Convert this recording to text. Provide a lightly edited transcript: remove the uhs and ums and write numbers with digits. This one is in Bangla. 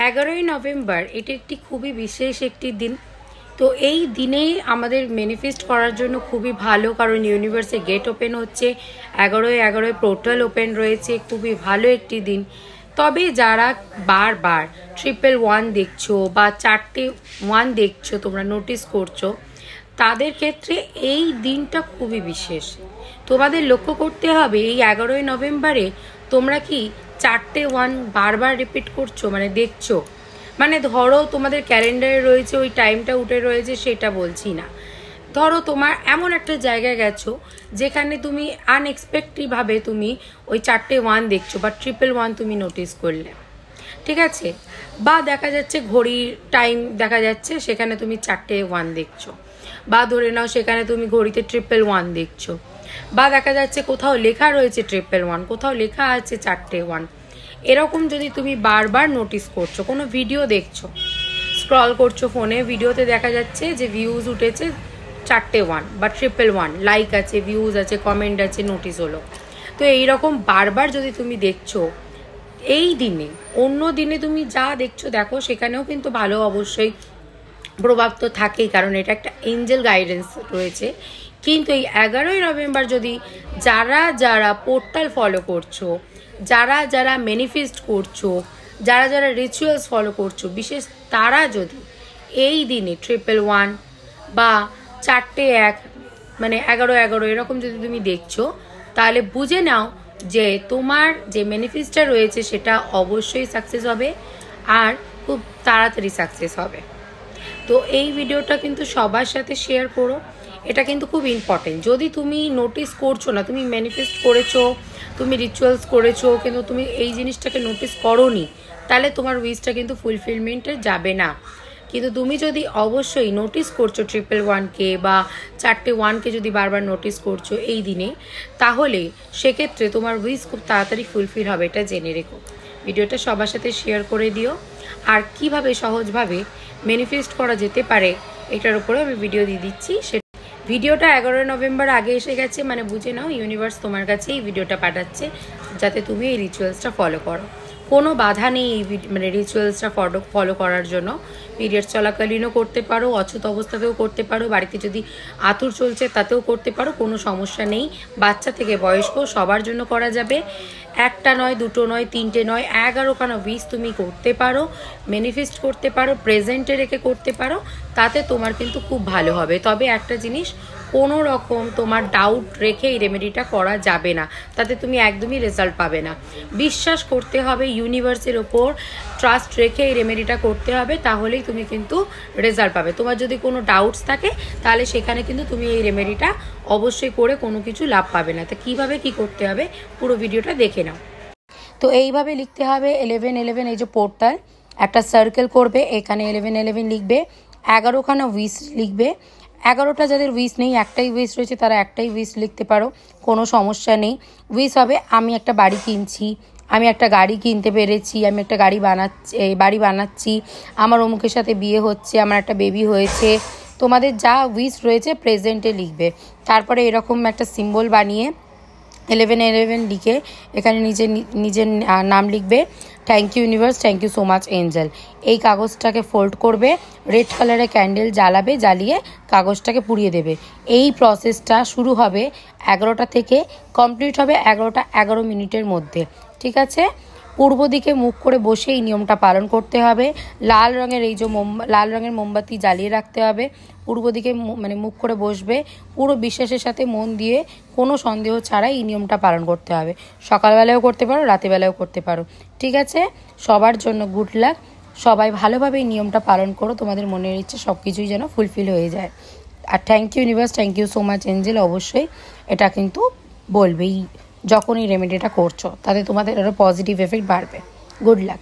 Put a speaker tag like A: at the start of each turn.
A: 11ই নভেম্বর এটি একটি খুবই বিশেষ একটি দিন। তো এই দিনেই আমাদের ম্যানিফেস্ট করার জন্য খুবই ভালো, কারণ ইউনিভার্সে গেট ওপেন হচ্ছে, 11-11 পোর্টাল ওপেন রয়েছে, খুবই ভালো একটি দিন। তবে যারা বারবার 111 দেখছো বা 4টে 1 দেখছো, তোমরা নোটিস করছো, তাদের ক্ষেত্রে এই দিনটা খুবই বিশেষ। তোমাদের লক্ষ্য করতে হবে এই 11ই নভেম্বরে তোমরা কি 4টে 1 বারবার রিপিট করছো, মানে দেখছো। মানে ধরো তোমাদের ক্যালেন্ডারে রয়েছে, ওই টাইমটা উঠে রয়েছে, সেটা বলছি না। ধরো তোমার এমন একটা জায়গায় গেছো যেখানে তুমি আনএক্সপেক্টেডভাবে তুমি ওই 4টে 1 দেখছো বা 111 তুমি নোটিস করলে, ঠিক আছে। বা দেখা যাচ্ছে ঘড়ির টাইম দেখা যাচ্ছে, সেখানে তুমি 4টে 1 দেখছো, বা ধরে নাও সেখানে তুমি ঘড়িতে 111 দেখছো, বা দেখা যাচ্ছে কোথাও লেখা রয়েছে 111, কোথাও লেখা আছে 4টে 1। এরকম যদি তুমি বারবার নোটিস করছো, কোনো ভিডিও দেখছো, স্ক্রল করছো ফোনে, ভিডিওতে দেখা যাচ্ছে যে ভিউজ উঠেছে 4টে 1 বা 111, লাইক আছে, ভিউজ আছে, কমেন্ট আছে, নোটিস হলো। তো এইরকম বারবার যদি তুমি দেখছো এই দিনে, অন্য দিনে তুমি যা দেখছো দেখো, সেখানেও কিন্তু ভালো অবশ্যই প্রভাব তো থাকেই, কারণ এটা একটা এঞ্জেল গাইডেন্স রয়েছে। কিন্তু এই 11ই নভেম্বর যদি যারা যারা পোর্টাল ফলো করছো, যারা যারা ম্যানিফেস্ট করছো, যারা যারা রিচুয়ালস ফলো করছো, বিশেষ তারা যদি এই দিনে 111 বা 4টে 1 মানে 11-11 এরকম যদি তুমি দেখছো, তাহলে বুঝে নাও যে তোমার যে ম্যানিফেস্টটা রয়েছে সেটা অবশ্যই সাকসেস হবে, আর খুব তাড়াতাড়ি সাকসেস হবে। তো এই ভিডিওটা কিন্তু সবার সাথে শেয়ার করো, এটা কিন্তু খুব ইম্পর্টেন্ট। যদি তুমি নোটিস করছো না, তুমি ম্যানিফেস্ট করেছো, তুমি রিচুয়ালস করেছো, কিন্তু তুমি এই জিনিসটাকে নোটিস করোনি, তাহলে তোমার উইশটা কিন্তু ফুলফিলমেন্টে যাবে না। কিন্তু তুমি যদি অবশ্যই নোটিস করছো 111কে বা 4টে 1কে যদি বারবার নোটিস করছো এই দিনে, তাহলে সেক্ষেত্রে তোমার উইশ খুব তাড়াতাড়ি ফুলফিল হবে, এটা জেনে রেখো। ভিডিওটা সবার সাথে শেয়ার করে দিও। আর কিভাবে সহজভাবে ম্যানিফেস্ট করা যেতে পারে এটার উপরে আমি ভিডিও দিয়ে দিচ্ছি। ভিডিওটা 11 নভেম্বর আগে এসে গেছে, মানে বুঝে নাও ইউনিভার্স তোমার কাছে এই ভিডিওটা পাঠাচ্ছে যাতে তুমি এই রিচুয়ালসটা ফলো করো। কোনো বাধা নেই এই মানে রিচুয়ালসটা ফলো করার জন্য। পিরিয়ড চলাকালীনও করতে পারো, অচুত অবস্থাতেও করতে পারো, বাড়িতে যদি আতুর চলছে তাতেও করতে পারো, কোনো সমস্যা নেই। বাচ্চা থেকে বয়স্ক সবার জন্য করা যাবে। একটা নয়, দুটো নয়, 3টে নয়, 11খানা উইশ তুমি করতে পারো, ম্যানিফেস্ট করতে পারো, প্রেজেন্টে রেখে করতে পারো, তাতে তোমার কিন্তু খুব ভালো হবে। তবে একটা জিনিস, কোনো রকম তোমার ডাউট রেখে এই রেমেডিটা করা যাবে না, তাতে তুমি একদমই রেজাল্ট পাবে না। বিশ্বাস করতে হবে ইউনিভার্সের ওপর, ট্রাস্ট রেখে এই রেমেডিটা করতে হবে, তাহলেই তুমি কিন্তু রেজাল্ট পাবে। তোমার যদি কোনো ডাউটস থাকে তাহলে সেখানে কিন্তু তুমি এই রেমেডিটা অবশ্যই করে কোনো কিছু লাভ পাবে না। তো কীভাবে কী করতে হবে পুরো ভিডিওটা দেখে নাও। তো এইভাবে লিখতে হবে 11-11, এই যে পোর্টাল, একটা সার্কেল করবে, এখানে 11-11 লিখবে, 11খানা উইশ লিখবে। 11টা যাদের উইশ নেই, একটাই উইশ রয়েছে, তারা একটাই উইশ লিখতে পারো, কোনো সমস্যা নেই। উইশ হবে আমি একটা বাড়ি কিনছি, আমি একটা গাড়ি কিনতে পেরেছি, আমি একটা বাড়ি বানাচ্ছি, আমার অমুকের সাথে বিয়ে হচ্ছে, আমার একটা বেবি হয়েছে। তোমাদের যা উইশ রয়েছে প্রেজেন্টে লিখবে। তারপরে এরকম একটা সিম্বল বানিয়ে 11-11 লিখে এখানে নিজের নাম লিখবে, thank you universe, thank you so much angel. এই কাগজটাকে ফোল্ড করবে, রেড কালারের ক্যান্ডেল জ্বালাবে, জ্বালিয়ে কাগজটাকে পুড়িয়ে দেবে। এই প্রসেসটা শুরু হবে 11টা থেকে, কমপ্লিট হবে 11টা 11 মিনিটের মধ্যে, ঠিক আছে। পূর্ব দিকে মুখ করে বসে এই নিয়মটা পালন করতে হবে। লাল রঙের এই যে লাল রঙের মোমবাতি জ্বালিয়ে রাখতে হবে, পূর্ব দিকে মানে মুখ করে বসবে, পুরো বিশ্বাসের সাথে মন দিয়ে কোনো সন্দেহ ছাড়াই এই নিয়মটা পালন করতে হবে। সকালবেলাও করতে পারো, রাতেবেলাও করতে পারো, ঠিক আছে। সবার জন্য গুড লাক, সবাই ভালোভাবে এই নিয়মটা পালন করো, তোমাদের মনের ইচ্ছে সব কিছুই যেন ফুলফিল হয়ে যায়। আর thank you universe, thank you so much angel, অবশ্যই এটা কিন্তু বলবেই যখন এই রেমেডিটা করছো, তাতে তোমাদের আরও পজিটিভ এফেক্ট বাড়বে। Good luck.